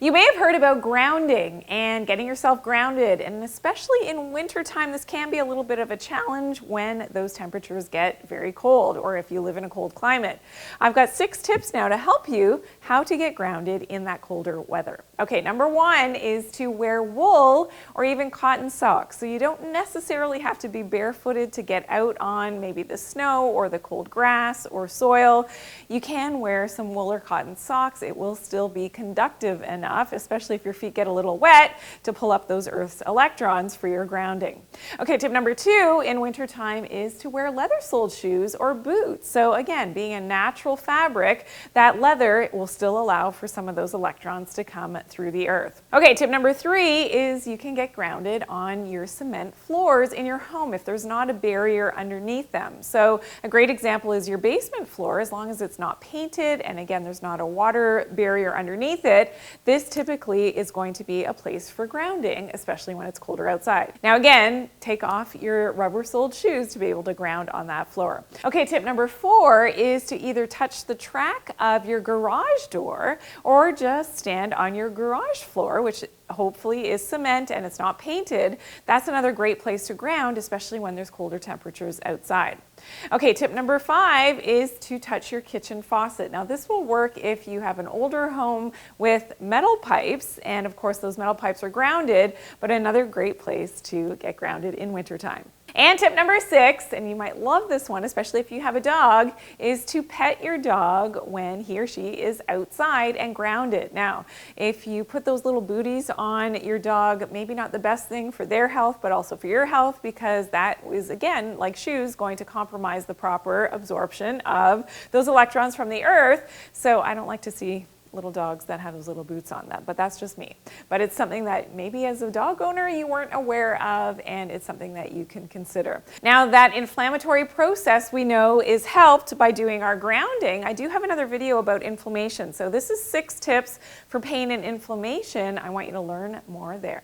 You may have heard about grounding and getting yourself grounded, and especially in wintertime, this can be a little bit of a challenge when those temperatures get very cold, or if you live in a cold climate. I've got 6 tips now to help you how to get grounded in that colder weather. Okay, number 1 is to wear wool or even cotton socks. So you don't necessarily have to be barefooted to get out on maybe the snow or the cold grass or soil. You can wear some wool or cotton socks. It will still be conductive enough, especially if your feet get a little wet, to pull up those Earth's electrons for your grounding. Okay, tip number 2 in wintertime is to wear leather-soled shoes or boots. So again, being a natural fabric, that leather will still allow for some of those electrons to come through the earth. Okay, tip number 3 is you can get grounded on your cement floors in your home if there's not a barrier underneath them. So a great example is your basement floor. As long as it's not painted and again there's not a water barrier underneath it, this typically is going to be a place for grounding, especially when it's colder outside. Now again, take off your rubber-soled shoes to be able to ground on that floor. Okay, tip number 4 is to either touch the track of your garage door or just stand on your garage floor, which hopefully is cement and it's not painted. That's another great place to ground, especially when there's colder temperatures outside. Okay, tip number 5 is to touch your kitchen faucet. Now this will work if you have an older home with metal pipes, and of course those metal pipes are grounded, but another great place to get grounded in wintertime. And tip number 6, and you might love this one, especially if you have a dog, is to pet your dog when he or she is outside and grounded. Now, if you put those little booties on your dog, maybe not the best thing for their health, but also for your health, because that is, again, like shoes, going to compromise the proper absorption of those electrons from the earth. So I don't like to see little dogs that have those little boots on them, but that's just me. But it's something that maybe as a dog owner you weren't aware of, and it's something that you can consider. Now that inflammatory process we know is helped by doing our grounding. I do have another video about inflammation. So this is 6 tips for pain and inflammation. I want you to learn more there.